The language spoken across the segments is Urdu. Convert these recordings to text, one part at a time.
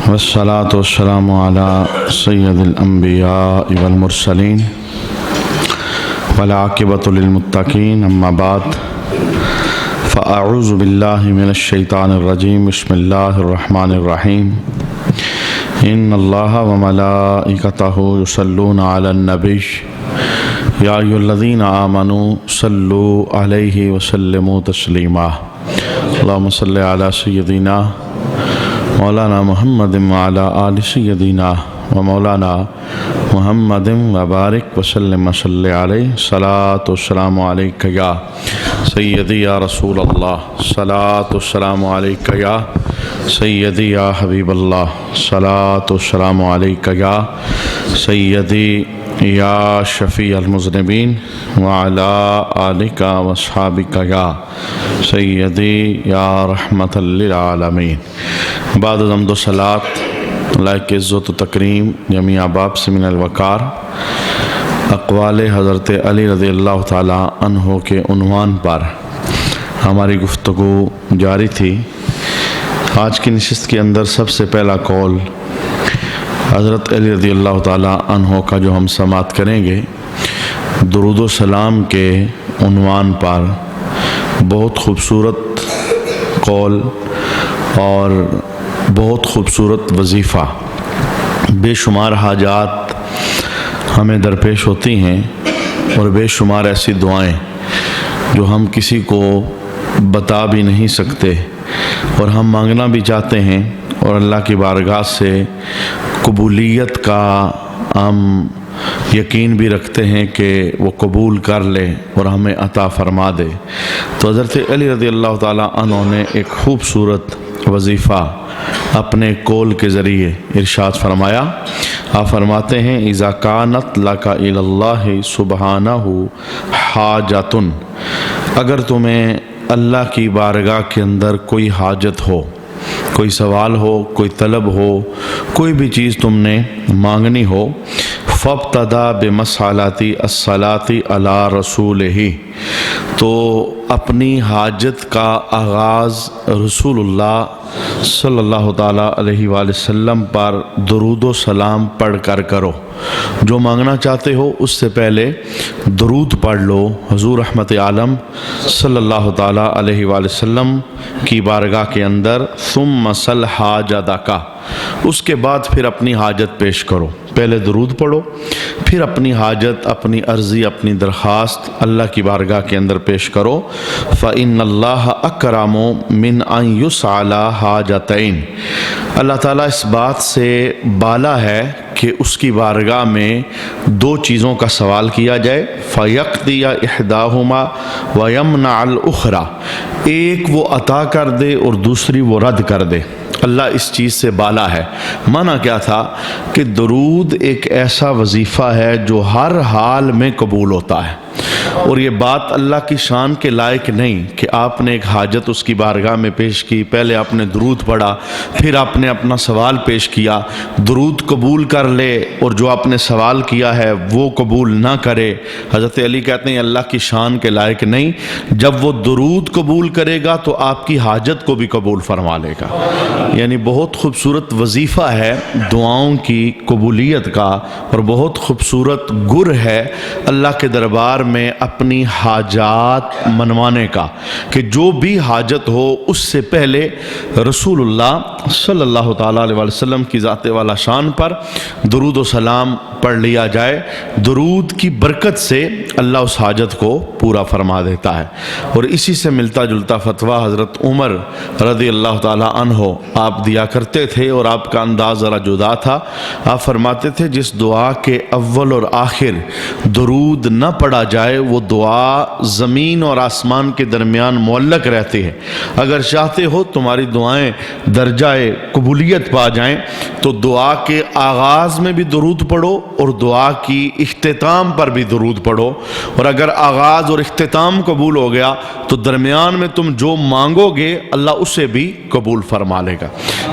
والصلاة والسلام على سيد الأنبياء والمرسلين والعاقبة للمتقين أما بعد فأعوذ بالله من الشيطان الرجيم بسم الله الرحمن الرحيم إن الله وملائكته يصلون على النبي يا أيها الذين آمنوا صلوا عليه وسلموا تسليما اللهم صل على سيدنا مولانا محمد وعلى آل سيدنا ومولانا محمد وبارك وسلم وصل عليه صلاة والسلام عليك يا سيدي يا رسول الله صلاة والسلام عليك يا سيدي يا حبيب الله صلاة والسلام عليك يا سيدي یا شفیع المذنبین وعلی آلک واصحابک یا سیدی یا رحمت للعالمین۔ بعد از حمد و صلاۃ لائق عزت و تکریم جمیع باب سے من الوقار اقوال حضرت علی رضی اللہ تعالی عنہ کے عنوان پر ہماری گفتگو جاری تھی۔ آج کی نشست کے اندر سب سے پہلا قول حضرت علی رضی اللہ تعالیٰ عنہ کا جو ہم سماعت کریں گے، درود و سلام کے عنوان پر بہت خوبصورت قول اور بہت خوبصورت وظیفہ، بے شمار حاجات ہمیں درپیش ہوتی ہیں اور بے شمار ایسی دعائیں جو ہم کسی کو بتا بھی نہیں سکتے اور ہم مانگنا بھی چاہتے ہیں اور اللہ کی بارگاہ سے قبولیت کا ہم یقین بھی رکھتے ہیں کہ وہ قبول کر لے اور ہمیں عطا فرما دے۔ تو حضرت علی رضی اللہ تعالیٰ عنہ نے ایک خوبصورت وظیفہ اپنے قول کے ذریعے ارشاد فرمایا۔ آپ فرماتے ہیں اذا کانت لک الی اللہ سبحانہ حاجۃ، اگر تمہیں اللہ کی بارگاہ کے اندر کوئی حاجت ہو، کوئی سوال ہو، کوئی طلب ہو، کوئی بھی چیز تم نے مانگنی ہو، فابتدا بمسالتی الصلاۃ علی رسولہ، تو اپنی حاجت کا آغاز رسول اللہ صلی اللہ تعالیٰ علیہ وآلہ وسلم پر درود و سلام پڑھ کر کرو۔ جو مانگنا چاہتے ہو اس سے پہلے درود پڑھ لو حضور رحمت عالم صلی اللہ تعالیٰ علیہ وآلہ وسلم کی بارگاہ کے اندر، ثم سل حاجتک، اس کے بعد پھر اپنی حاجت پیش کرو۔ پہلے درود پڑھو، پھر اپنی حاجت، اپنی عرضی، اپنی درخواست اللہ کی بارگاہ کے اندر پیش کرو۔ فإن اللہ اکرم من ان یسأل حاجتین، اللہ تعالیٰ اس بات سے بالا ہے کہ اس کی بارگاہ میں دو چیزوں کا سوال کیا جائے، فیقضی احداہما ویمنع الاخری، ایک وہ عطا کر دے اور دوسری وہ رد کر دے۔ اللہ اس چیز سے بالا ہے۔ معنی کیا تھا کہ درود ایک ایسا وظیفہ ہے جو ہر حال میں قبول ہوتا ہے، اور یہ بات اللہ کی شان کے لائق نہیں کہ آپ نے ایک حاجت اس کی بارگاہ میں پیش کی، پہلے آپ نے درود پڑھا، پھر آپ نے اپنا سوال پیش کیا، درود قبول کر لے اور جو آپ نے سوال کیا ہے وہ قبول نہ کرے۔ حضرت علی کہتے ہیں اللہ کی شان کے لائق نہیں، جب وہ درود قبول کرے گا تو آپ کی حاجت کو بھی قبول فرما لے گا۔ یعنی بہت خوبصورت وظیفہ ہے دعاؤں کی قبولیت کا، اور بہت خوبصورت گر ہے اللہ کے دربار میں اپنی حاجات منوانے کا، کہ جو بھی حاجت ہو اس سے پہلے رسول اللہ صلی اللہ تعالیٰ علیہ وسلم کی ذات والا شان پر درود و سلام پڑھ لیا جائے۔ درود کی برکت سے اللہ اس حاجت کو پورا فرما دیتا ہے۔ اور اسی سے ملتا جلتا فتویٰ حضرت عمر رضی اللہ تعالیٰ عنہ آپ دیا کرتے تھے، اور آپ کا انداز ذرا جدا تھا۔ آپ فرماتے تھے جس دعا کے اول اور آخر درود نہ پڑھا جائے وہ دعا زمین اور آسمان کے درمیان معلق رہتی ہے۔ اگر چاہتے ہو تمہاری دعائیں درجہ قبولیت پا جائیں تو دعا کے آغاز میں بھی درود پڑھو اور دعا کی اختتام پر بھی درود پڑھو، اور اگر آغاز اور اختتام قبول ہو گیا تو درمیان میں تم جو مانگو گے اللہ اسے بھی قبول فرما لے گا۔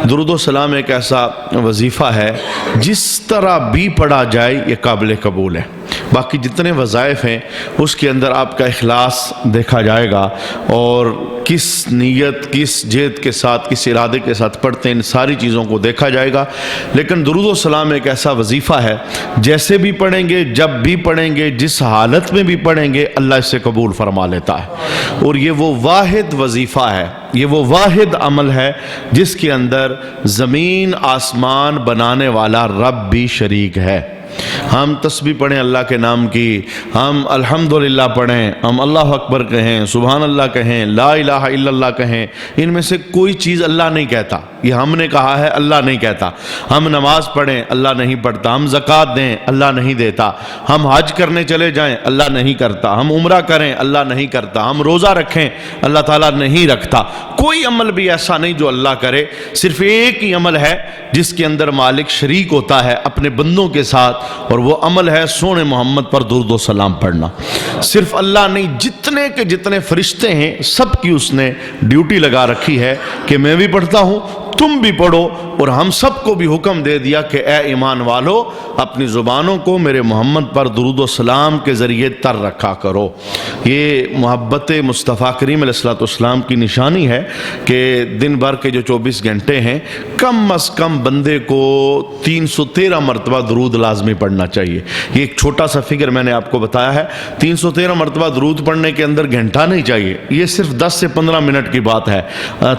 درود و سلام ایک ایسا وظیفہ ہے جس طرح بھی پڑھا جائے یہ قابل قبول ہے۔ باقی جتنے وظائف ہیں اس کے اندر آپ کا اخلاص دیکھا جائے گا، اور کس نیت، کس جہد کے ساتھ، کس ارادے کے ساتھ پڑھتے ہیں، ان ساری چیزوں کو دیکھا جائے گا۔ لیکن درود و سلام ایک ایسا وظیفہ ہے، جیسے بھی پڑھیں گے، جب بھی پڑھیں گے، جس حالت میں بھی پڑھیں گے، اللہ اس سے قبول فرما لیتا ہے۔ اور یہ وہ واحد وظیفہ ہے، یہ وہ واحد عمل ہے جس کے اندر زمین آسمان بنانے والا رب بھی شریک ہے۔ ہم تسبیح پڑھیں اللہ کے نام کی، ہم الحمدللہ پڑھیں، ہم اللہ اکبر کہیں، سبحان اللہ کہیں، لا الہ الا اللہ کہیں، ان میں سے کوئی چیز اللہ نہیں کہتا، یہ ہم نے کہا ہے، اللہ نہیں کہتا۔ ہم نماز پڑھیں، اللہ نہیں پڑھتا۔ ہم زکوٰۃ دیں، اللہ نہیں دیتا۔ ہم حج کرنے چلے جائیں، اللہ نہیں کرتا۔ ہم عمرہ کریں، اللہ نہیں کرتا۔ ہم روزہ رکھیں، اللہ تعالیٰ نہیں رکھتا۔ کوئی عمل بھی ایسا نہیں جو اللہ کرے، صرف ایک ہی عمل ہے جس کے اندر مالک شریک ہوتا ہے اپنے بندوں کے ساتھ، اور وہ عمل ہے سونے محمد پر درود و سلام پڑھنا۔ صرف اللہ نہیں، جتنے کے جتنے فرشتے ہیں سب کی اس نے ڈیوٹی لگا رکھی ہے کہ میں بھی پڑھتا ہوں، تم بھی پڑھو، اور ہم سب کو بھی حکم دے دیا کہ اے ایمان والو اپنی زبانوں کو میرے محمد پر درود و سلام کے ذریعے تر رکھا کرو۔ یہ محبت مصطفیٰ کریم علیہ السلام کی نشانی ہے کہ دن بھر کے جو 24 گھنٹے ہیں، کم از کم بندے کو 313 مرتبہ درود لازمی پڑھنا چاہیے۔ یہ ایک چھوٹا سا فگر میں نے آپ کو بتایا ہے۔ 313 مرتبہ درود پڑھنے کے اندر گھنٹہ نہیں چاہیے، یہ صرف 10 سے 15 منٹ کی بات ہے۔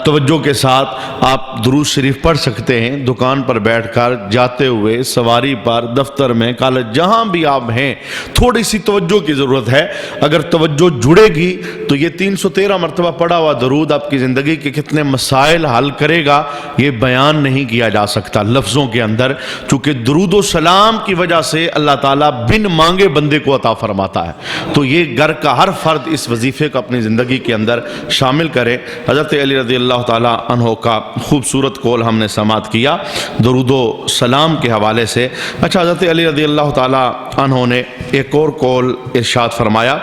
توجہ کے ساتھ آپ درود شریف پڑھ سکتے ہیں، دکان پر بیٹھ کر، جاتے ہوئے، سواری پر، دفتر میں، کالج، جہاں بھی آپ ہیں۔ تھوڑی سی توجہ کی ضرورت ہے۔ اگر توجہ جڑے گی تو یہ 313 مرتبہ پڑھا ہوا درود آپ کی زندگی کے کتنے مسائل حل کرے گا، یہ بیان نہیں کیا جا سکتا لفظوں کے اندر، چونکہ درود و سلام کی وجہ سے اللہ تعالیٰ بن مانگے بندے کو عطا فرماتا ہے۔ تو یہ گھر کا ہر فرد اس وظیفے کو اپنی زندگی کے اندر شامل کرے۔ حضرت علی رضی اللہ تعالیٰ عنہ کا خوبصورت قول ہم نے سماعت کیا درود و سلام کے حوالے سے۔ اچھا، حضرت علی رضی اللہ تعالیٰ عنہ نے ایک اور قول ارشاد فرمایا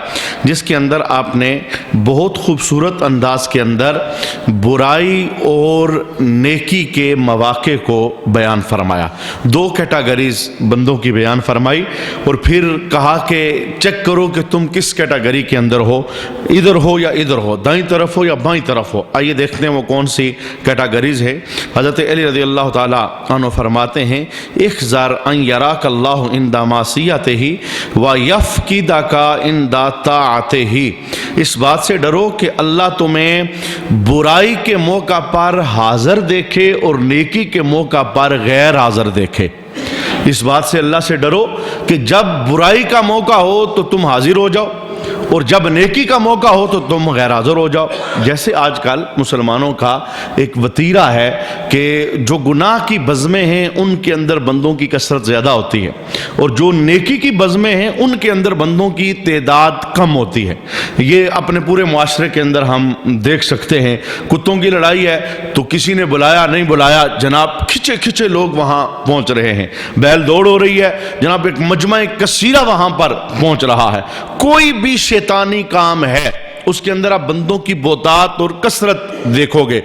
جس کے اندر آپ نے بہت خوبصورت انداز کے اندر برائی اور نیکی کے مواقع کو بیان فرمایا۔ 2 کیٹاگریز بندوں کی بیان فرمائی، اور پھر کہا کہ چیک کرو کہ تم کس کیٹاگری کے اندر ہو، ادھر ہو یا ادھر ہو، دائیں طرف ہو یا بائیں طرف ہو۔ آئیے دیکھتے ہیں وہ کون سی کیٹاگریز ہے۔ حضرت علی رضی اللہ تعالیٰ عنہ فرماتے ہیں، احذر ان یراک اللہ عند معصیتہ ویفقدک عند طاعتہ۔ اس بات سے ڈرو کہ اللہ تمہیں برائی کے موقع پر حاضر دیکھے اور نیکی کے موقع پر غیر حاضر دیکھے۔ اس بات سے اللہ سے ڈرو کہ جب برائی کا موقع ہو تو تم حاضر ہو جاؤ، اور جب نیکی کا موقع ہو تو تم غیر حاضر ہو جاؤ۔ جیسے آج کل مسلمانوں کا ایک وتیرہ ہے کہ جو گناہ کی بزمیں ہیں ان کے اندر بندوں کی کثرت زیادہ ہوتی ہے، اور جو نیکی کی بزمیں ہیں ان کے اندر بندوں کی تعداد کم ہوتی ہے۔ یہ اپنے پورے معاشرے کے اندر ہم دیکھ سکتے ہیں۔ کتوں کی لڑائی ہے تو کسی نے بلایا نہیں بلایا، جناب کھچے کھچے لوگ وہاں پہنچ رہے ہیں۔ بیل دوڑ ہو رہی ہے، جناب ایک مجمع کثیرہ وہاں پر پہنچ رہا ہے۔ کوئی بھی شیطانی کام ہے اس کے اندر آپ بندوں کی بہتات اور کثرت دیکھو گے۔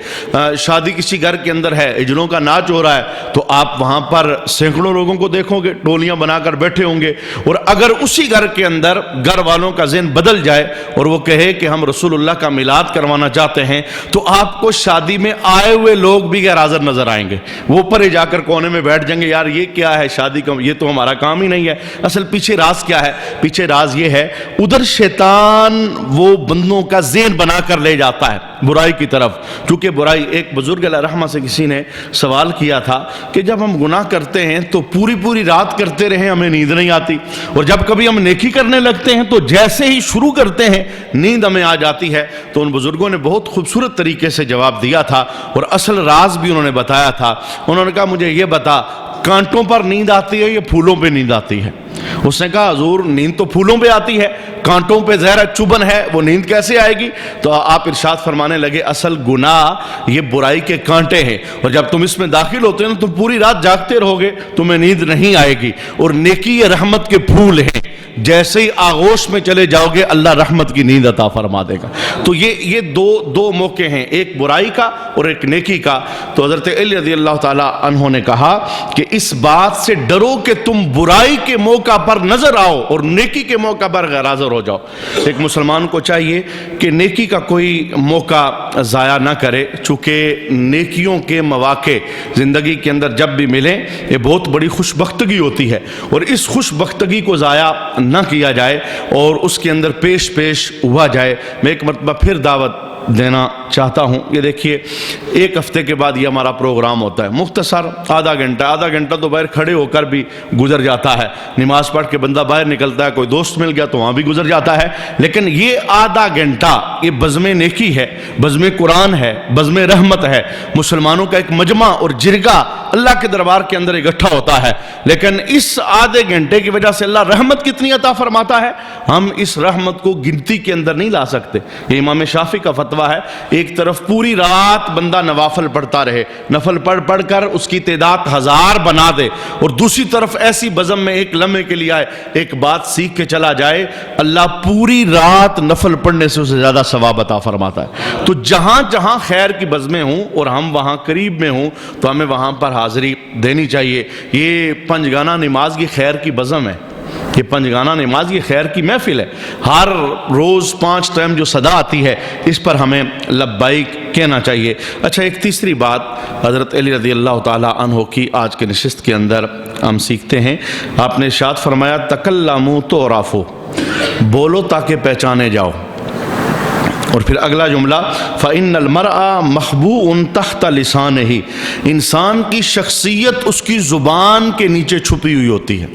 شادی کسی گھر کے اندر ہے، اجڑوں کا ناچ ہو رہا ہے تو آپ وہاں پر سینکڑوں لوگوں کو دیکھو گے، ٹولیاں بنا کر بیٹھے ہوں گے۔ اور اگر اسی گھر کے اندر گھر والوں کا ذہن بدل جائے اور وہ کہے کہ ہم رسول اللہ کا میلاد کروانا چاہتے ہیں، تو آپ کو شادی میں آئے ہوئے لوگ بھی غیر حاضر نظر آئیں گے۔ وہ پرے جا کر کونے میں بیٹھ جائیں گے، یار یہ کیا ہے، شادی کا یہ تو ہمارا کام ہی نہیں ہے۔ اصل پیچھے راز کیا ہے؟ پیچھے راز یہ ہے، ادھر شیطان وہ بندوں کا ذہن بنا کر لے جاتا ہے برائی کی طرف۔ چونکہ برائی، ایک بزرگ علیہ رحمہ سے کسی نے سوال کیا تھا کہ جب ہم گناہ کرتے ہیں تو پوری رات کرتے رہیں ہمیں نیند نہیں آتی، اور جب کبھی ہم نیکی کرنے لگتے ہیں تو جیسے ہی شروع کرتے ہیں نیند ہمیں آ جاتی ہے۔ تو ان بزرگوں نے بہت خوبصورت طریقے سے جواب دیا تھا، اور اصل راز بھی انہوں نے بتایا تھا۔ انہوں نے کہا مجھے یہ بتا، کانٹوں پر نیند آتی ہے یا پھولوں پہ نیند آتی ہے؟ اس نے کہا حضور نیند تو پھولوں پہ آتی ہے، کانٹوں پہ زہر چبھن ہے، وہ نیند کیسے آئے گی؟ تو آپ ارشاد فرمانے لگے اصل گناہ یہ برائی کے کانٹے ہیں، اور جب تم اس میں داخل ہوتے ہیں تو پوری رات جاگتے رہو گے، تمہیں نیند نہیں آئے گی۔ اور نیکی یہ رحمت کے پھول ہیں، جیسے ہی آغوش میں چلے جاؤ گے اللہ رحمت کی نیند عطا فرما دے گا۔ تو یہ دو موقع ہیں، ایک برائی کا اور ایک نیکی کا۔ تو حضرت علی رضی اللہ تعالی عنہ نے کہا کہ اس بات سے ڈرو کہ تم برائی کے موقع پر نظر آؤ اور نیکی کے موقع پر غیر حاضر ہو جاؤ۔ ایک مسلمان کو چاہیے کہ نیکی کا کوئی موقع ضائع نہ کرے، چونکہ نیکیوں کے مواقع زندگی کے اندر جب بھی ملیں یہ بہت بڑی خوش بختگی ہوتی ہے، اور اس خوش بختگی کو ضائع نہ کیا جائے اور اس کے اندر پیش ہوا جائے۔ میں ایک مرتبہ پھر دعوت دینا چاہتا ہوں، یہ دیکھیے ایک ہفتے کے بعد یہ ہمارا پروگرام ہوتا ہے، مختصر آدھا گھنٹہ تو باہر کھڑے ہو کر بھی گزر جاتا ہے، نماز پڑھ کے بندہ باہر نکلتا ہے، کوئی دوست مل گیا تو وہاں بھی گزر جاتا ہے، لیکن یہ آدھا گھنٹہ یہ بزم نیکی ہے، بزم قرآن ہے، بزم رحمت ہے، مسلمانوں کا ایک مجمع اور جرگہ اللہ کے دربار کے اندر اکٹھا ہوتا ہے، لیکن اس آدھے گھنٹے کی وجہ سے اللہ رحمت کتنی عطا فرماتا ہے، ہم اس رحمت کو گنتی کے اندر نہیں لا سکتے۔ یہ امام شافعی کا فتویٰ ہے، ایک طرف پوری رات بندہ نوافل پڑھتا رہے، نفل پڑھ کر اس کی تعداد 1000 بنا دے، اور دوسری طرف ایسی بزم میں ایک لمحے کے لیے آئے ایک بات سیکھ کے چلا جائے، اللہ پوری رات نفل پڑھنے سے اسے زیادہ ثواب عطا فرماتا ہے۔ تو جہاں جہاں خیر کی بزمیں ہوں اور ہم وہاں قریب میں ہوں تو ہمیں وہاں پر حاضری دینی چاہیے۔ یہ پنجگانہ نماز کی خیر کی بزم ہے، یہ پنجگانہ نماز کی خیر کی محفل ہے، ہر روز 5 ٹائم جو صدا آتی ہے اس پر ہمیں لبیک کہنا چاہیے۔ اچھا، ایک تیسری بات حضرت علی رضی اللہ تعالی عنہ کی آج کے نشست کے اندر ہم سیکھتے ہیں، آپ نے ارشاد فرمایا تکلموا تعرفوا، بولو تاکہ پہچانے جاؤ، اور پھر اگلا جملہ فَإِنَّ الْمَرْءَ مَخْبُوءٌ تَحْتَ لِسَانِهِ، انسان کی شخصیت اس کی زبان کے نیچے چھپی ہوئی ہوتی ہے۔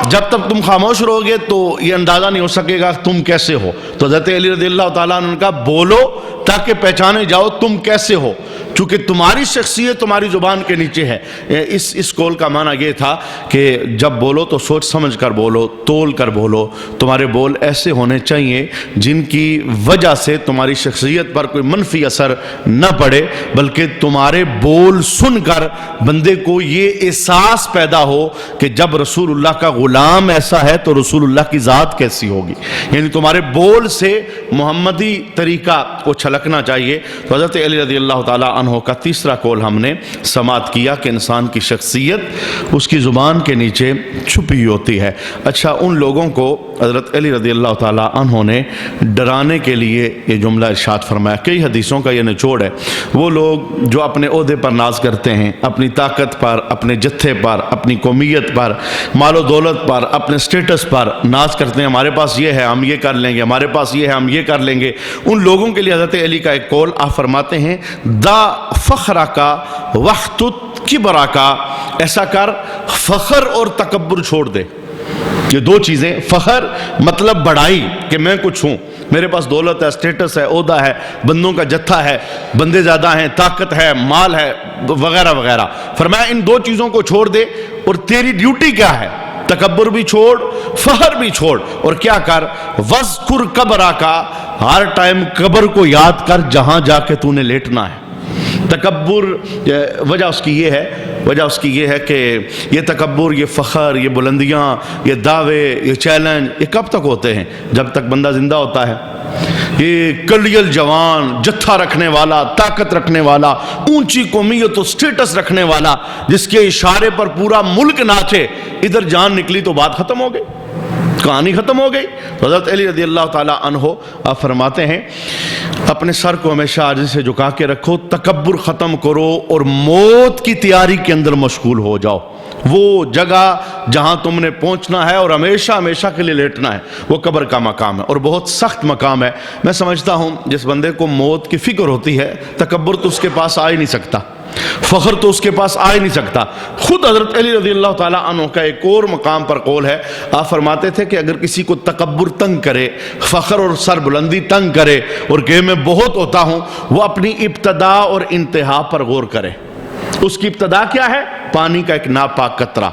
جب تک تم خاموش رہو گے تو یہ اندازہ نہیں ہو سکے گا تم کیسے ہو۔ تو حضرت علی رضی اللہ تعالیٰ عنہ نے کہا بولو تاکہ پہچانے جاؤ تم کیسے ہو، چونکہ تمہاری شخصیت تمہاری زبان کے نیچے ہے۔ اس قول کا معنی یہ تھا کہ جب بولو تو سوچ سمجھ کر بولو، تول کر بولو، تمہارے بول ایسے ہونے چاہیے جن کی وجہ سے تمہاری شخصیت پر کوئی منفی اثر نہ پڑے، بلکہ تمہارے بول سن کر بندے کو یہ احساس پیدا ہو کہ جب رسول اللہ کا غلام ایسا ہے تو رسول اللہ کی ذات کیسی ہوگی، یعنی تمہارے بول سے محمدی طریقہ کو چھلکنا چاہیے۔ تو حضرت علی رضی اللہ تعالیٰ عنہ کا تیسرا قول ہم نے سماعت کیا کہ انسان کی شخصیت اس کی زبان کے نیچے چھپی ہوتی ہے۔ اچھا، ان لوگوں کو حضرت علی رضی اللہ تعالیٰ عنہ نے ڈرانے کے لیے یہ جملہ ارشاد فرمایا، کئی حدیثوں کا یہ نچوڑ ہے، وہ لوگ جو اپنے عہدے پر ناز کرتے ہیں، اپنی طاقت پر، اپنے جتھے پر، اپنی قومیت پر، مال و دولت پر، اپنے سٹیٹس پر ناز کرتے ہیں، ہمارے پاس یہ ہے ہم یہ کر لیں گے، ہمارے پاس یہ ہے ہم یہ کر لیں گے، ان لوگوں کے لیے حضرت علی کا ایک قول آپ فرماتے ہیں دا فخر کا وحتت کبرا کا، ایسا کر فخر اور تکبر چھوڑ دے۔ یہ دو چیزیں، فخر مطلب بڑائی کہ میں کچھ ہوں، میرے پاس دولت ہے، سٹیٹس ہے، عہدہ ہے، بندوں کا جتھا ہے، بندے زیادہ ہیں، طاقت ہے، مال ہے وغیرہ وغیرہ، فرمایا ان دو چیزوں کو چھوڑ دے، اور تیری ڈیوٹی کیا ہے، تکبر بھی چھوڑ، فخر بھی چھوڑ، اور کیا کر وذکر قبرا کا، ہر ٹائم قبر کو یاد کر جہاں جا کے تو نے لیٹنا ہے۔ تکبر وجہ اس کی یہ ہے کہ یہ تکبر، یہ فخر، یہ بلندیاں، یہ دعوے، یہ چیلنج، یہ کب تک ہوتے ہیں؟ جب تک بندہ زندہ ہوتا ہے۔ یہ کلیل جوان، جتھا رکھنے والا، طاقت رکھنے والا، اونچی قومیت و سٹیٹس رکھنے والا، جس کے اشارے پر پورا ملک ناچے، ادھر جان نکلی تو بات ختم ہو گئی، کہانی ختم ہو گئی۔ تو حضرت علی رضی اللہ تعالیٰ عنہ آپ فرماتے ہیں اپنے سر کو ہمیشہ عاجزی سے جھکا کے رکھو، تکبر ختم کرو اور موت کی تیاری کے اندر مشغول ہو جاؤ۔ وہ جگہ جہاں تم نے پہنچنا ہے اور ہمیشہ کے لیے لیٹنا ہے، وہ قبر کا مقام ہے، اور بہت سخت مقام ہے۔ میں سمجھتا ہوں جس بندے کو موت کی فکر ہوتی ہے، تکبر تو اس کے پاس آ ہی نہیں سکتا، فخر تو اس کے پاس آ ہی نہیں سکتا۔ خود حضرت علی رضی اللہ تعالیٰ عنہ کا ایک اور مقام پر قول ہے، آپ فرماتے تھے کہ اگر کسی کو تکبر تنگ کرے، فخر اور سر بلندی تنگ کرے اور کہ میں بہت ہوتا ہوں، وہ اپنی ابتدا اور انتہا پر غور کرے۔ اس کی ابتدا کیا ہے؟ پانی کا ایک ناپاک قطرہ،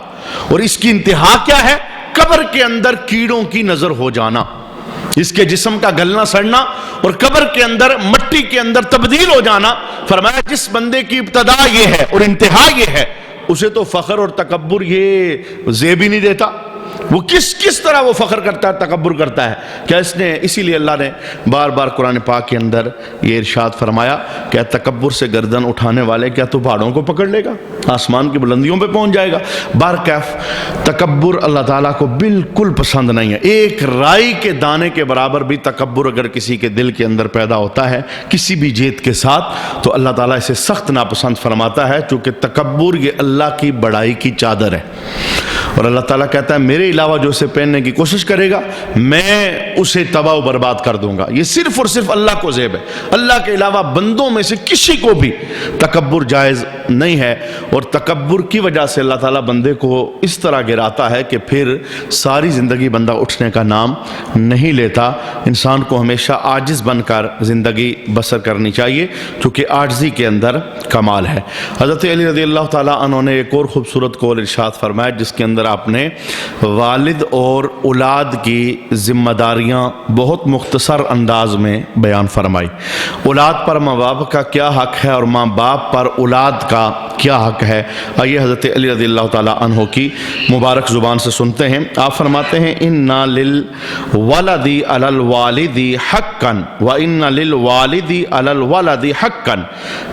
اور اس کی انتہا کیا ہے؟ قبر کے اندر کیڑوں کی نظر ہو جانا، اس کے جسم کا گلنا سڑنا اور قبر کے اندر مٹی کے اندر تبدیل ہو جانا۔ فرمایا جس بندے کی ابتدا یہ ہے اور انتہا یہ ہے، اسے تو فخر اور تکبر یہ زیب ہی نہیں دیتا۔ وہ کس طرح وہ فخر کرتا ہے، تکبر کرتا ہے؟ کیا اس نے، اسی لیے اللہ نے بار بار قرآن پاک کے اندر یہ ارشاد فرمایا کہ تکبر سے گردن اٹھانے والے، کیا تو پہاڑوں کو پکڑ لے گا، آسمان کی بلندیوں پہ پہنچ جائے گا؟ بہرکیف تکبر اللہ تعالیٰ کو بالکل پسند نہیں ہے۔ ایک رائی کے دانے کے برابر بھی تکبر اگر کسی کے دل کے اندر پیدا ہوتا ہے کسی بھی جیت کے ساتھ، تو اللہ تعالیٰ اسے سخت ناپسند فرماتا ہے، چونکہ تکبر یہ اللہ کی بڑائی کی چادر ہے، اور اللہ تعالیٰ کہتا ہے میرے علاوہ جو اسے پہننے کی کوشش کرے گا میں اسے تباہ و برباد کر دوں گا۔ یہ صرف اور صرف اللہ کو زیب ہے، اللہ کے علاوہ بندوں میں سے کسی کو بھی تکبر جائز نہیں ہے، اور تکبر کی وجہ سے اللہ تعالیٰ بندے کو اس طرح گراتا ہے کہ پھر ساری زندگی بندہ اٹھنے کا نام نہیں لیتا۔ انسان کو ہمیشہ عاجز بن کر زندگی بسر کرنی چاہیے، کیونکہ عاجزی کے اندر کمال ہے۔ حضرت علی رضی اللہ تعالیٰ عنہ نے ایک اور خوبصورت قول ارشاد فرمایا، جس کے اندر آپ نے والد اور اولاد کی ذمہ داریاں بہت مختصر انداز میں بیان فرمائی۔ اولاد پر ماں باپ کا کیا حق ہے اور ماں باپ پر اولاد کا کیا حق ہے، آئیے حضرت علی رضی اللہ تعالیٰ عنہ کی مبارک زبان سے سنتے ہیں۔ آپ فرماتے ہیں اِنَّ لِلْوَلَدِ عَلَى الْوَالِدِ حَقًّا وَإِنَّ لِلْوَالِدِ عَلَى الْوَلَدِ حَقًّا،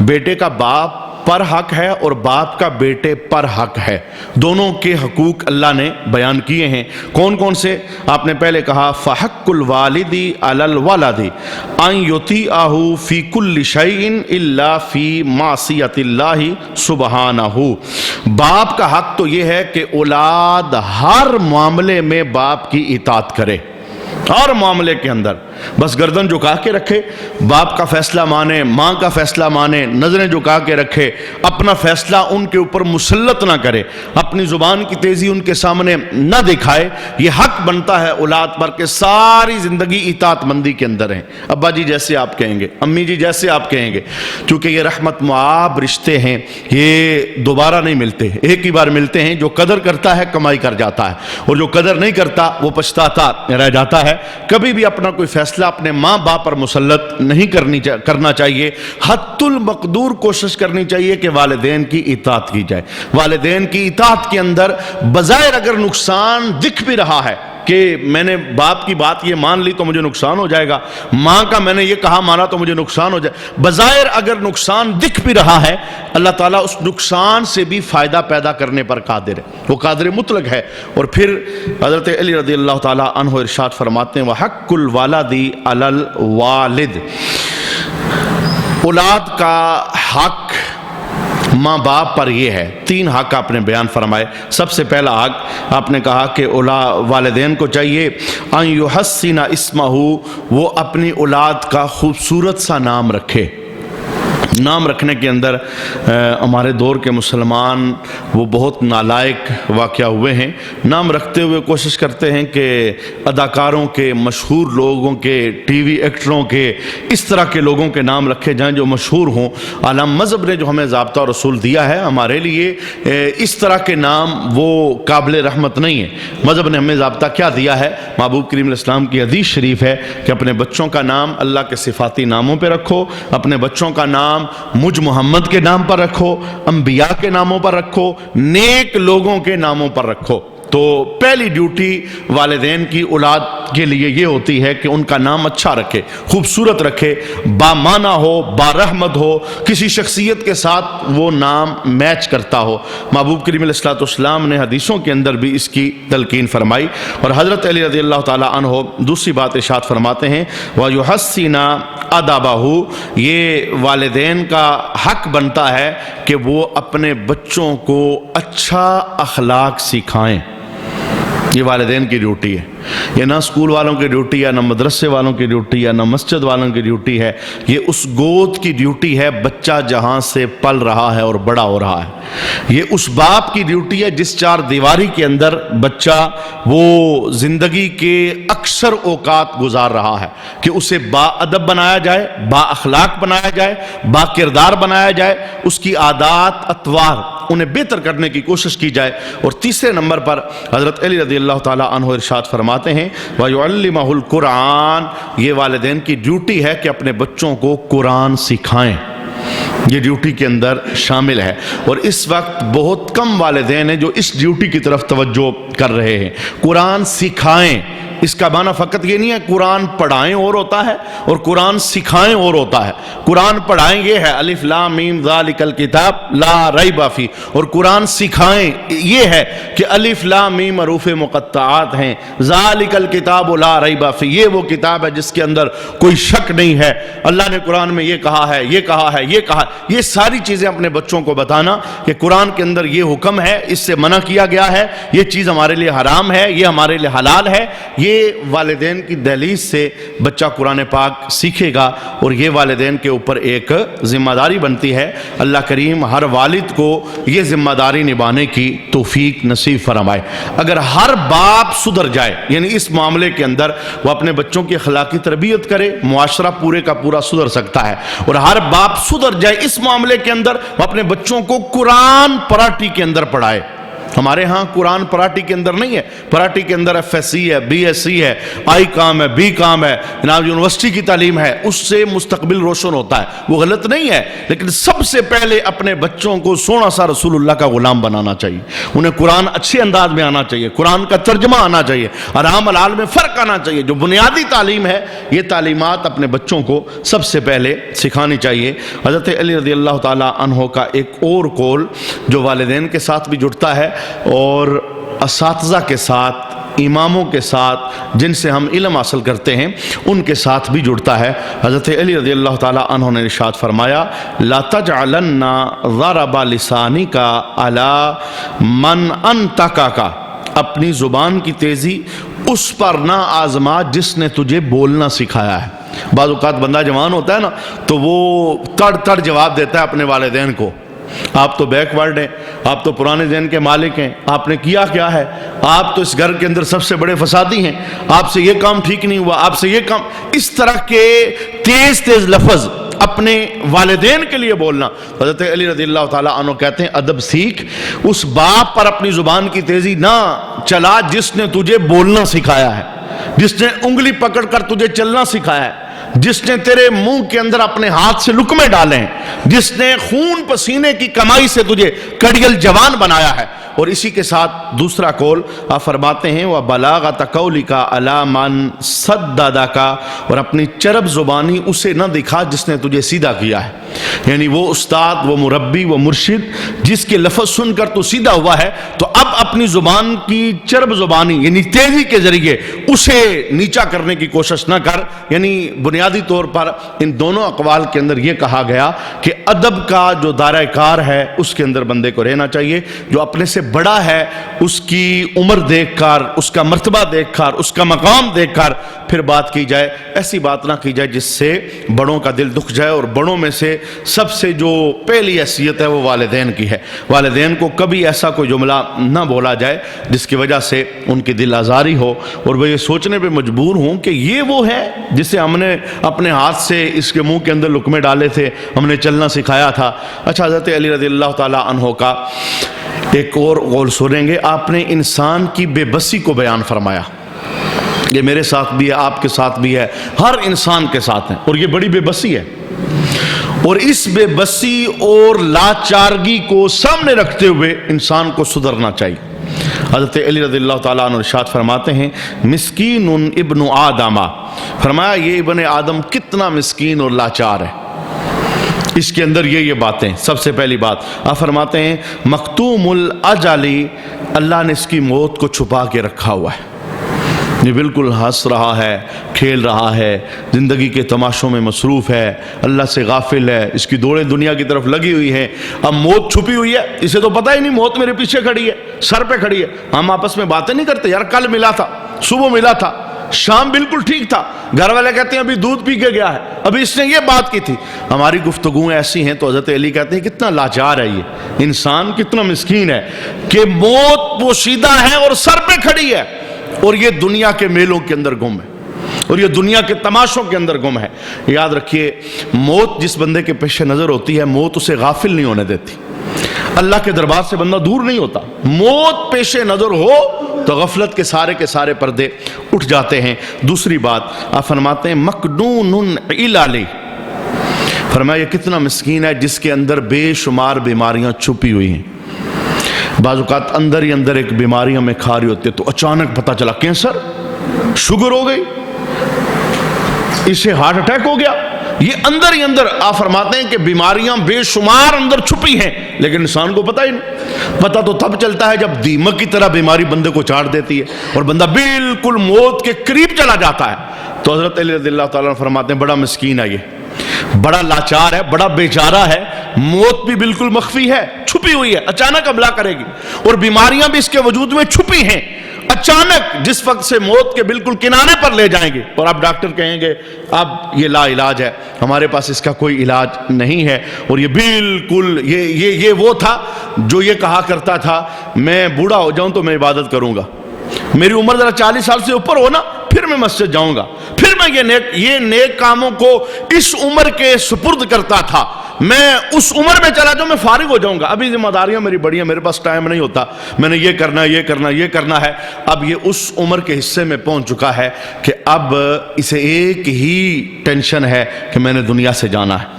بیٹے کا باپ پر حق ہے اور باپ کا بیٹے پر حق ہے، دونوں کے حقوق اللہ نے بیان کیے ہیں۔ کون کون سے؟ آپ نے پہلے کہا فَحَقُّ الْوَالِدِ عَلَى الْوَلَدِ أَن يُطِيعَهُ فِي كُلِّ شَيْءٍ إِلَّا فِي مَعْصِيَةِ اللَّهِ سُبْحَانَهُ، باپ کا حق تو یہ ہے کہ اولاد ہر معاملے میں باپ کی اطاعت کرے، ہر معاملے کے اندر بس گردن جھکا کے رکھے، باپ کا فیصلہ مانے، ماں کا فیصلہ مانے، نظریں جھکا کے رکھے، اپنا فیصلہ ان کے اوپر مسلط نہ کرے، اپنی زبان کی تیزی ان کے سامنے نہ دکھائے۔ یہ حق بنتا ہے اولاد پر کہ ساری زندگی اطاعت مندی کے اندر ہیں، ابا جی جیسے آپ کہیں گے، امی جی جیسے آپ کہیں گے، کیونکہ یہ رحمت معاب رشتے ہیں، یہ دوبارہ نہیں ملتے، ایک ہی بار ملتے ہیں۔ جو قدر کرتا ہے کمائی کر جاتا ہے، اور جو قدر نہیں کرتا وہ پچھتاتا رہ جاتا ہے۔ کبھی بھی اپنا کوئی فیصلہ اپنے ماں باپ پر مسلط نہیں کرنا چاہیے، حد المقدور کوشش کرنی چاہیے کہ والدین کی اطاعت کی جائے۔ والدین کی اطاعت کے اندر بظاہر اگر نقصان دکھ بھی رہا ہے کہ میں نے باپ کی بات یہ مان لی تو مجھے نقصان ہو جائے گا، ماں کا میں نے یہ کہا مانا تو مجھے نقصان ہو جائے، بظاہر اگر نقصان دکھ بھی رہا ہے، اللہ تعالیٰ اس نقصان سے بھی فائدہ پیدا کرنے پر قادر ہے، وہ قادر مطلق ہے۔ اور پھر حضرت علی رضی اللہ تعالیٰ عنہ ارشاد فرماتے ہیں وَحَقُّ الْوَالِدِ عَلَى الْوَالِدِ، اولاد کا حق ماں باپ پر یہ ہے۔ تین حق آپ نے بیان فرمائے۔ سب سے پہلا حق آپ نے کہا کہ والدین کو چاہیے ان یحسن اسمہ، وہ اپنی اولاد کا خوبصورت سا نام رکھے۔ نام رکھنے کے اندر ہمارے دور کے مسلمان وہ بہت نالائق واقعہ ہوئے ہیں۔ نام رکھتے ہوئے کوشش کرتے ہیں کہ اداکاروں کے، مشہور لوگوں کے، ٹی وی ایکٹروں کے، اس طرح کے لوگوں کے نام رکھے جائیں جو مشہور ہوں۔ اعلیٰ مذہب نے جو ہمیں ضابطہ اور رسول دیا ہے ہمارے لیے اس طرح کے نام وہ قابل رحمت نہیں ہے۔ مذہب نے ہمیں ضابطہ کیا دیا ہے؟ محبوب کریم علیہ السلام کی حدیث شریف ہے کہ اپنے بچوں کا نام اللہ کے صفاتی ناموں پہ رکھو، اپنے بچوں کا نام مجھ محمد کے نام پر رکھو، انبیاء کے ناموں پر رکھو، نیک لوگوں کے ناموں پر رکھو۔ تو پہلی ڈیوٹی والدین کی اولاد کے لیے یہ ہوتی ہے کہ ان کا نام اچھا رکھے، خوبصورت رکھے، بامعنی ہو، بارحمت ہو، کسی شخصیت کے ساتھ وہ نام میچ کرتا ہو۔ محبوب کریم علیہ السلام نے حدیثوں کے اندر بھی اس کی تلقین فرمائی۔ اور حضرت علی رضی اللہ تعالیٰ عنہ دوسری بات ارشاد فرماتے ہیں وَيُحَسِّنَ أَدَبَهُ، یہ والدین کا حق بنتا ہے کہ وہ اپنے بچوں کو اچھا اخلاق سکھائیں۔ یہ والدین کی ڈیوٹی ہے، یہ نہ اسکول والوں کی ڈیوٹی ہے، نہ مدرسے والوں کی ڈیوٹی ہے، نہ مسجد والوں کی ڈیوٹی ہے، یہ اس گود کی ڈیوٹی ہے بچہ جہاں سے پل رہا ہے اور بڑا ہو رہا ہے۔ یہ اس باپ کی ڈیوٹی ہے جس چار دیواری کے اندر بچہ وہ زندگی کے اکثر اوقات گزار رہا ہے، کہ اسے با ادب بنایا جائے، با اخلاق بنایا جائے، با کردار بنایا جائے، اس کی عادات اطوار انہیں بہتر کرنے کی کوشش کی جائے۔ اور تیسرے نمبر پر حضرت علی رضی اللہ تعالیٰ عنہ ارشاد فرماتے ہیں وَيُعَلِّمَهُ الْقُرْآنَ، یہ والدین کی ڈیوٹی ہے کہ اپنے بچوں کو قرآن سکھائیں۔ یہ ڈیوٹی کے اندر شامل ہے، اور اس وقت بہت کم والدین ہیں جو اس ڈیوٹی کی طرف توجہ کر رہے ہیں۔ قرآن سکھائیں، اس کا معنی فقط یہ نہیں ہے قرآن پڑھائیں اور ہوتا ہے اور قرآن سکھائیں اور ہوتا ہے۔ قرآن پڑھائیں یہ ہے الف لام میم ذالک الکتاب لا ریب فیہ، اور قرآن سکھائیں یہ ہے کہ الف لام میم حروف مقطعات ہیں، ذالک الکتاب لا ریب فیہ، یہ وہ کتاب ہے جس کے اندر کوئی شک نہیں ہے، اللہ نے قرآن میں یہ کہا ہے، یہ کہا ہے، یہ کہا ہے۔ یہ ساری چیزیں اپنے بچوں کو بتانا کہ قرآن کے اندر یہ حکم ہے، اس سے منع کیا گیا ہے، یہ چیز ہمارے لیے حرام ہے، یہ ہمارے لیے حلال ہے۔ یہ والدین کی دہلیز سے بچہ قرآن پاک سیکھے گا، اور یہ والدین کے اوپر ایک ذمہ داری بنتی ہے۔ اللہ کریم ہر والد کو یہ ذمہ داری نبھانے کی توفیق نصیب فرمائے۔ اگر ہر باپ سدھر جائے، یعنی اس معاملے کے اندر وہ اپنے بچوں کی اخلاقی تربیت کرے، معاشرہ پورے کا پورا سدھر سکتا ہے، اور ہر باپ سدھر جائے اس معاملے کے اندر، وہ اپنے بچوں کو قرآن پراٹھی کے اندر پڑھائے۔ ہمارے ہاں قرآن پراٹھی کے اندر نہیں ہے، پراٹھی کے اندر ایف ایس سی ہے، بی ایس سی ہے، آئی کام ہے، بی کام ہے، جناب یونیورسٹی کی تعلیم ہے، اس سے مستقبل روشن ہوتا ہے، وہ غلط نہیں ہے، لیکن سب سے پہلے اپنے بچوں کو سونا سا رسول اللہ کا غلام بنانا چاہیے۔ انہیں قرآن اچھے انداز میں آنا چاہیے، قرآن کا ترجمہ آنا چاہیے، حرام حلال میں فرق آنا چاہیے۔ جو بنیادی تعلیم ہے، یہ تعلیمات اپنے بچوں کو سب سے پہلے سکھانی چاہیے۔ حضرت علی رضی اللہ تعالیٰ عنہ کا ایک اور قول جو والدین کے ساتھ بھی جڑتا ہے اور اساتذہ کے ساتھ، اماموں کے ساتھ، جن سے ہم علم حاصل کرتے ہیں ان کے ساتھ بھی جڑتا ہے۔ حضرت علی رضی اللہ تعالیٰ عنہ نے ارشاد فرمایا لا تجعلن ضرب لسانک علی من انطقک، اپنی زبان کی تیزی اس پر نہ آزما جس نے تجھے بولنا سکھایا ہے۔ بعض اوقات بندہ جوان ہوتا ہے نا تو وہ تڑ تڑ جواب دیتا ہے اپنے والدین کو، آپ تو بیک ورڈ ہیں، آپ تو پرانے ذہن کے مالک ہیں، آپ نے کیا کیا ہے، آپ تو اس گھر کے اندر سب سے بڑے فسادی ہیں، آپ سے یہ کام ٹھیک نہیں ہوا، آپ سے یہ کام، اس طرح کے تیز تیز لفظ اپنے والدین کے لیے بولنا۔ حضرت علی رضی اللہ تعالیٰ عنہ کہتے ہیں ادب سیکھ، اس باپ پر اپنی زبان کی تیزی نہ چلا جس نے تجھے بولنا سکھایا ہے، جس نے انگلی پکڑ کر تجھے چلنا سکھایا ہے، جس نے تیرے منہ کے اندر اپنے ہاتھ سے لقمے ڈالے ہیں، جس نے خون پسینے کی کمائی سے تجھے کڑیل جوان بنایا ہے۔ اور اسی کے ساتھ دوسرا قول آپ فرماتے ہیں وَبَلَاغَتَ قَوْلِكَ عَلَى مَنْ صَدَّدَكَ، اور اپنی چرب زبانی اسے نہ دکھا جس نے تجھے سیدھا کیا ہے، یعنی وہ استاد، وہ مربی، وہ مرشد جس کے لفظ سن کر تو سیدھا ہوا ہے، تو اب اپنی زبان کی چرب زبانی یعنی تیزی کے ذریعے اسے نیچا کرنے کی کوشش نہ کر۔ یعنی بنیادی طور پر ان دونوں اقوال کے اندر یہ کہا گیا کہ ادب کا جو دائرہ کار ہے اس کے اندر بندے کو رہنا چاہیے، جو اپنے سے بڑا ہے اس کی عمر دیکھ کر، اس کا مرتبہ دیکھ کر، اس کا مقام دیکھ کر پھر بات کی جائے، ایسی بات نہ کی جائے جس سے بڑوں کا دل دکھ جائے۔ اور بڑوں میں سے سب سے جو پہلی حیثیت ہے وہ والدین کی ہے، والدین کو کبھی ایسا کوئی جملہ نہ بولا جائے جس کی وجہ سے ان کی دل آزاری ہو اور وہ یہ سوچنے پہ مجبور ہوں کہ یہ وہ ہے جسے ہم نے اپنے ہاتھ سے اس کے منہ کے اندر لقمے ڈالے تھے، ہم نے چلنا سکھایا تھا۔ اچھا، حضرت علی رضی اللہ تعالیٰ عنہ کا ایک اور قول سنیں گے، آپ نے انسان کی بے بسی کو بیان فرمایا۔ یہ میرے ساتھ بھی ہے، آپ کے ساتھ بھی ہے، ہر انسان کے ساتھ ہے، اور یہ بڑی بے بسی ہے، اور اس بے بسی اور لاچارگی کو سامنے رکھتے ہوئے انسان کو سدھرنا چاہیے۔ حضرت علی رضی اللہ تعالیٰ عنہ ارشاد فرماتے ہیں مسکین ابن آدم، فرمایا یہ ابن آدم کتنا مسکین اور لاچار ہے، اس کے اندر یہ باتیں۔ سب سے پہلی بات آپ فرماتے ہیں مختوم الاجلی، اللہ نے اس کی موت کو چھپا کے رکھا ہوا ہے، یہ بالکل ہنس رہا ہے، کھیل رہا ہے، زندگی کے تماشوں میں مصروف ہے، اللہ سے غافل ہے، اس کی دوڑیں دنیا کی طرف لگی ہوئی ہیں۔ اب موت چھپی ہوئی ہے، اسے تو پتہ ہی نہیں موت میرے پیچھے کھڑی ہے، سر پہ کھڑی ہے۔ ہم آپس میں باتیں نہیں کرتے، یار کل ملا تھا، صبح ملا تھا، شام بالکل ٹھیک تھا، گھر والے کہتے ہیں ابھی دودھ پی کے گیا ہے، ابھی اس نے یہ بات کی تھی۔ ہماری گفتگویں ایسی ہیں تو حضرت علی کہتے ہیں کتنا لاچار ہے یہ انسان، کتنا مسکین ہے کہ موت پوشیدہ ہے اور سر پہ کھڑی ہے، اور یہ دنیا کے میلوں کے اندر گم ہے، اور یہ دنیا کے تماشوں کے اندر گم ہے۔ یاد رکھیے موت جس بندے کے پیش نظر ہوتی ہے، موت اسے غافل نہیں ہونے دیتی، اللہ کے دربار سے بندہ دور نہیں ہوتا۔ موت پیش نظر ہو تو غفلت کے سارے پردے اٹھ جاتے ہیں۔ دوسری بات آپ فرماتے ہیں مکنون علی، فرمایا یہ کتنا مسکین ہے جس کے اندر بے شمار بیماریاں چھپی ہوئی ہیں. بعض اوقات اندر ہی اندر ایک بیماریاں میں کھا رہی ہوتی ہے تو اچانک پتہ چلا کینسر، شوگر ہو گئی، اسے ہارٹ اٹیک ہو گیا. یہ اندر ہی اندر آپ فرماتے ہیں کہ بیماریاں بے شمار اندر چھپی ہیں لیکن انسان کو پتہ ہی نہیں. پتہ تو تب چلتا ہے جب دیمک کی طرح بیماری بندے کو چاٹ دیتی ہے اور بندہ بالکل موت کے قریب چلا جاتا ہے. تو حضرت علی رضی اللہ تعالیٰ عنہ فرماتے ہیں بڑا مسکین ہے، یہ بڑا لاچار ہے، بڑا بیچارہ ہے. موت بھی بالکل مخفی ہے، چھپی ہوئی ہے، اچانک حملہ کرے گی، اور بیماریاں بھی اس کے وجود میں چھپی ہیں. اچانک جس وقت سے موت کے بالکل کنارے پر لے جائیں گے اور آپ ڈاکٹر کہیں گے اب یہ لا علاج ہے، ہمارے پاس اس کا کوئی علاج نہیں ہے. اور یہ بالکل یہ وہ تھا جو یہ کہا کرتا تھا میں بوڑھا ہو جاؤں تو میں عبادت کروں گا، میری عمر ذرا 40 سال سے اوپر ہو نا پھر میں مسجد جاؤں گا، پھر میں یہ نیک کاموں کو اس عمر کے سپرد کرتا تھا. میں اس عمر میں چلا جاؤں، میں فارغ ہو جاؤں گا، ابھی ذمہ داریاں میری بڑی ہیں، میرے پاس ٹائم نہیں ہوتا، میں نے یہ کرنا ہے، یہ کرنا ہے، یہ کرنا ہے. اب یہ اس عمر کے حصے میں پہنچ چکا ہے کہ اب اسے ایک ہی ٹینشن ہے کہ میں نے دنیا سے جانا ہے.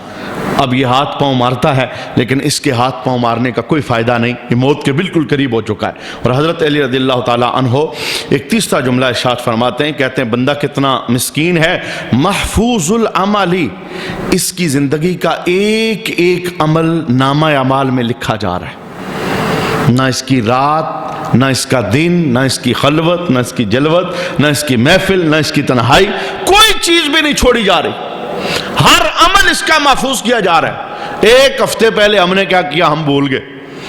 اب یہ ہاتھ پاؤں مارتا ہے لیکن اس کے ہاتھ پاؤں مارنے کا کوئی فائدہ نہیں، یہ موت کے بالکل قریب ہو چکا ہے. اور حضرت علی رضی اللہ تعالیٰ عنہ ایک تیسرا جملہ ارشاد فرماتے ہیں، کہتے ہیں بندہ کتنا مسکین ہے، محفوظ العملی، اس کی زندگی کا ایک ایک عمل نامہ اعمال میں لکھا جا رہا ہے. نہ اس کی رات، نہ اس کا دن، نہ اس کی خلوت، نہ اس کی جلوت، نہ اس کی محفل، نہ اس کی تنہائی، کوئی چیز بھی نہیں چھوڑی جا رہی، ہر عمل اس کا محفوظ کیا جا رہا ہے. ایک ہفتے پہلے ہم نے کیا کیا ہم بھول گئے،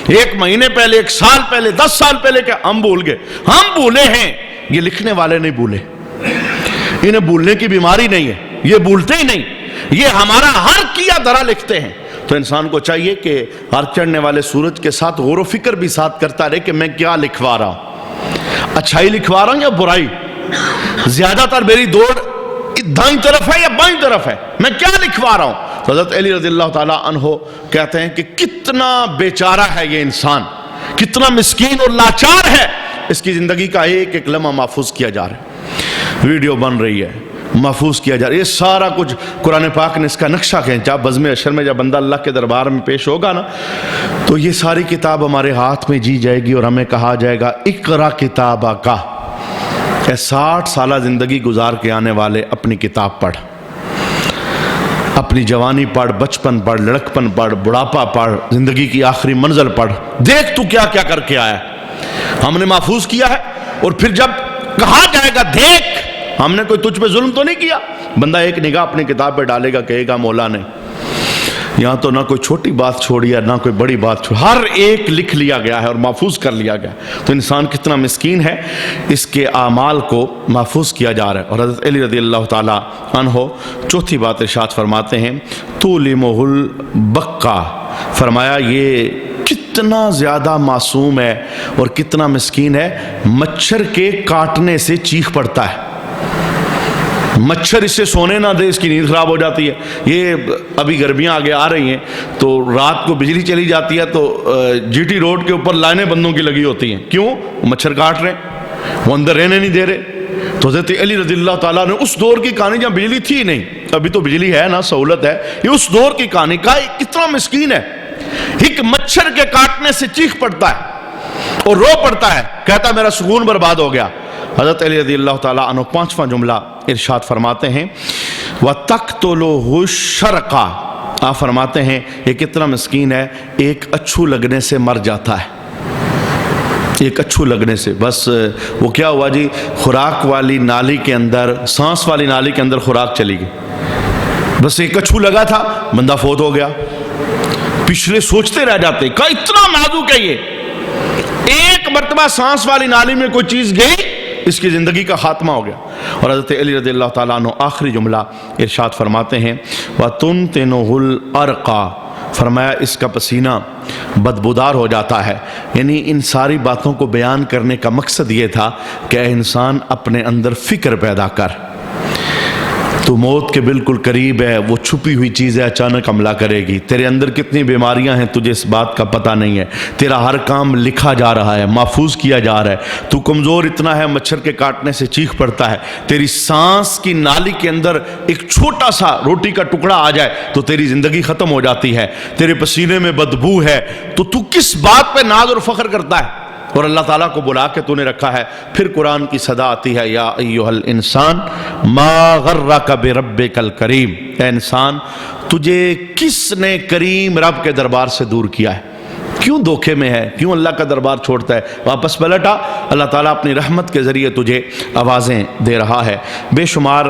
ایک مہینے پہلے، ایک سال پہلے، 10 سال پہلے کیا ہم بھول گئے. ہم بھولے ہیں، یہ لکھنے والے نہیں بھولے، انہیں بھولنے کی بیماری نہیں ہے، یہ بھولتے ہی نہیں، یہ ہمارا ہر کیا دھرا لکھتے ہیں. تو انسان کو چاہیے کہ ہر چڑھنے والے سورج کے ساتھ غور و فکر بھی ساتھ کرتا رہے کہ میں کیا لکھوا رہا ہوں، اچھائی لکھوا رہا ہوں یا برائی، زیادہ تر میری دوڑ دائیں طرف ہے یا بائیں طرف ہے، میں کیا لکھوا رہا ہوں. تو حضرت علی رضی اللہ تعالیٰ عنہ کہتے ہیں کہ کتنا بیچارہ ہے یہ انسان، کتنا مسکین اور لاچار ہے، اس کی زندگی کا ایک ایک لمحہ محفوظ کیا جا رہا ہے، ویڈیو بن رہی ہے، محفوظ کیا جا رہا ہے. یہ سارا کچھ قرآن پاک نے اس کا نقشہ کھینچا. بزم حشر میں جب بندہ اللہ کے دربار میں پیش ہوگا نا تو یہ ساری کتاب ہمارے ہاتھ میں جی جائے گی اور ہمیں کہا جائے گا اقرا کتابہ کا، 60 سالہ زندگی گزار کے آنے والے اپنی کتاب پڑھ، اپنی جوانی پڑھ، بچپن پڑھ، لڑکپن پڑھ، بڑھاپا پڑھ، زندگی کی آخری منزل پڑھ، دیکھ تو کیا کیا کر کے آیا ہے، ہم نے محفوظ کیا ہے. اور پھر جب کہا جائے گا دیکھ، ہم نے کوئی تجھ پہ ظلم تو نہیں کیا. بندہ ایک نگاہ اپنی کتاب پہ ڈالے گا، کہے گا مولا نے یہاں تو نہ کوئی چھوٹی بات چھوڑی ہے نہ کوئی بڑی بات چھوڑی، ہر ایک لکھ لیا گیا ہے اور محفوظ کر لیا گیا. تو انسان کتنا مسکین ہے، اس کے اعمال کو محفوظ کیا جا رہا ہے. اور حضرت علی رضی اللہ تعالیٰ عنہ چوتھی بات ارشاد فرماتے ہیں تُولِمُهُ الْبَقَّةُ، فرمایا یہ کتنا زیادہ معصوم ہے اور کتنا مسکین ہے، مچھر کے کاٹنے سے چیخ پڑتا ہے، مچھر اسے سونے نہ دے، اس کی نیند خراب ہو جاتی ہے. یہ ابھی گرمیاں آگے آ رہی ہیں تو رات کو بجلی چلی جاتی ہے تو جی ٹی روڈ کے اوپر لائنیں بندوں کی لگی ہوتی ہیں، کیوں؟ مچھر کاٹ رہے ہیں، وہ اندر رہنے نہیں دے رہے. تو حضرت علی رضی اللہ تعالیٰ نے اس دور کی کہانی جہاں بجلی تھی نہیں، ابھی تو بجلی ہے نا، سہولت ہے، یہ اس دور کی کہانی کا کتنا مسکین ہے، ایک مچھر کے کاٹنے سے چیخ پڑتا ہے اور رو پڑتا ہے، کہتا میرا سکون برباد ہو گیا. حضرت علی رضی اللہ تعالیٰ عنہ پانچواں جملہ ارشاد فرماتے ہیں وَتَقْتُلُهُ الشَّرْقَ، آپ فرماتے ہیں یہ کتنا مسکین ہے، ایک اچھو لگنے سے مر جاتا ہے، ایک اچھو لگنے سے. بس وہ کیا ہوا جی، خوراک والی نالی کے اندر، سانس والی نالی کے اندر خوراک چلی گئی، بس ایک اچھو لگا تھا، بندہ فوت ہو گیا. پچھلے سوچتے رہ جاتے کہ اتنا نازک ہے، یہ ایک مرتبہ سانس والی نالی میں کوئی چیز گئی، اس کی زندگی کا خاتمہ ہو گیا. اور حضرت علی رضی اللہ تعالیٰ عنہ آخری جملہ ارشاد فرماتے ہیں وَتُنْتِنُهُ الْأَرْقَى، فرمایا اس کا پسینہ بدبودار ہو جاتا ہے. یعنی ان ساری باتوں کو بیان کرنے کا مقصد یہ تھا کہ اے انسان اپنے اندر فکر پیدا کر. تو موت کے بالکل قریب ہے، وہ چھپی ہوئی چیزیں اچانک حملہ کرے گی۔ تیرے اندر کتنی بیماریاں ہیں تجھے اس بات کا پتہ نہیں ہے، تیرا ہر کام لکھا جا رہا ہے، محفوظ کیا جا رہا ہے۔ تو کمزور اتنا ہے مچھر کے کاٹنے سے چیخ پڑتا ہے، تیری سانس کی نالی کے اندر ایک چھوٹا سا روٹی کا ٹکڑا آ جائے تو تیری زندگی ختم ہو جاتی ہے، تیرے پسینے میں بدبو ہے، تو کس بات پہ ناز اور فخر کرتا ہے؟ اور اللہ تعالیٰ کو بلا کے تو نے رکھا ہے۔ پھر قرآن کی صدا آتی ہے، یا ایھا الانسان ما غرک بربک الکریم، اے انسان تجھے کس نے کریم رب کے دربار سے دور کیا ہے؟ کیوں دھوکے میں ہے؟ کیوں اللہ کا دربار چھوڑتا ہے؟ واپس پلٹا، اللہ تعالیٰ اپنی رحمت کے ذریعے تجھے آوازیں دے رہا ہے۔ بے شمار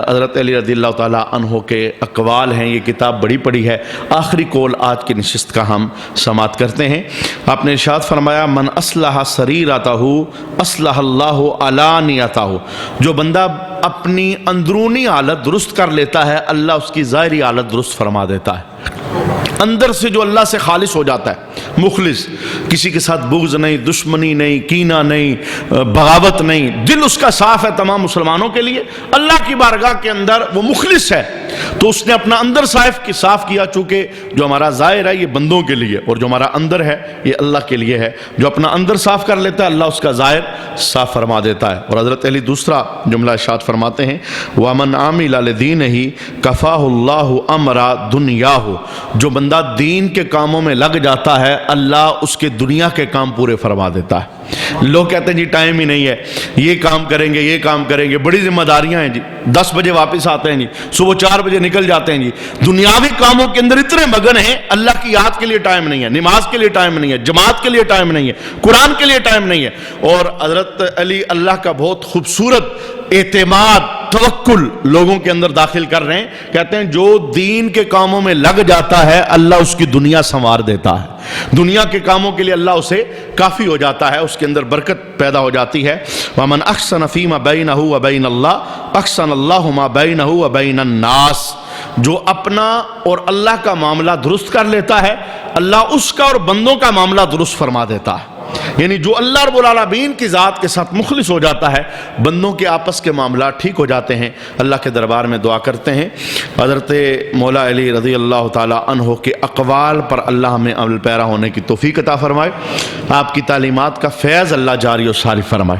حضرت علی رضی اللہ تعالیٰ عنہ کے اقوال ہیں، یہ کتاب بڑی پڑی ہے۔ آخری قول آج کی نشست کا ہم سماعت کرتے ہیں۔ آپ نے ارشاد فرمایا، من اصلح سریرتہ اصلح اللہ علانیتہ، جو بندہ اپنی اندرونی حالت درست کر لیتا ہے اللہ اس کی ظاہری حالت درست فرما دیتا ہے۔ اندر سے جو اللہ سے خالص ہو جاتا ہے، مخلص، کسی کے ساتھ بغض نہیں، دشمنی نہیں، کینہ نہیں، بغاوت نہیں، دل اس کا صاف ہے تمام مسلمانوں کے لیے، اللہ کی بارگاہ کے اندر وہ مخلص ہے، تو اس نے اپنا اندر صاف کیا، چونکہ جو ہمارا ظاہر ہے یہ بندوں کے لیے اور جو ہمارا اندر ہے یہ اللہ کے لیے ہے۔ جو اپنا اندر صاف کر لیتا ہے اللہ اس کا ظاہر صاف فرما دیتا ہے۔ اور حضرت علی دوسرا جملہ ارشاد فرماتے ہیں، وَمَنْ عَمِلَ لِدِينِهِ كَفَاهُ اللَّهُ أَمْرَ دُنْيَاهُ، جو بندہ دین کے کاموں میں لگ جاتا ہے اللہ اس کے دنیا کے کام پورے فرما دیتا ہے۔ لوگ کہتے ہیں جی ٹائم ہی نہیں ہے، یہ کام کریں گے، یہ کام کریں گے، بڑی ذمہ داریاں ہیں جی، 10 بجے واپس آتے ہیں جی، صبح 4 بجے نکل جاتے ہیں جی، دنیاوی کاموں کے اندر اتنے مگن ہیں، اللہ کی یاد کے لیے ٹائم نہیں ہے، نماز کے لیے ٹائم نہیں ہے، جماعت کے لیے ٹائم نہیں ہے، قرآن کے لیے ٹائم نہیں ہے۔ اور حضرت علی اللہ کا بہت خوبصورت اعتماد، توکل لوگوں کے اندر داخل کر رہے ہیں، کہتے ہیں جو دین کے کاموں میں لگ جاتا ہے اللہ اس کی دنیا سنوار دیتا ہے، دنیا کے کاموں کے لیے اللہ اسے کافی ہو جاتا ہے، اس کے اندر برکت پیدا ہو جاتی ہے۔ وَمَنْ أَحْسَنَ فِي مَا بَيْنَهُ وَبَيْنَ اللَّهِ أَحْسَنَ اللَّهُ مَا بَيْنَهُ وَبَيْنَ النَّاسِ، جو اپنا اور اللہ کا معاملہ درست کر لیتا ہے اللہ اس کا اور بندوں کا معاملہ درست فرما دیتا ہے۔ یعنی جو اللہ رب العالمین کی ذات کے ساتھ مخلص ہو جاتا ہے بندوں کے آپس کے معاملات ٹھیک ہو جاتے ہیں۔ اللہ کے دربار میں دعا کرتے ہیں حضرت مولا علی رضی اللہ تعالی عنہ کے اقوال پر اللہ ہمیں عمل پیرا ہونے کی توفیق عطا فرمائے، آپ کی تعلیمات کا فیض اللہ جاری و ساری فرمائے۔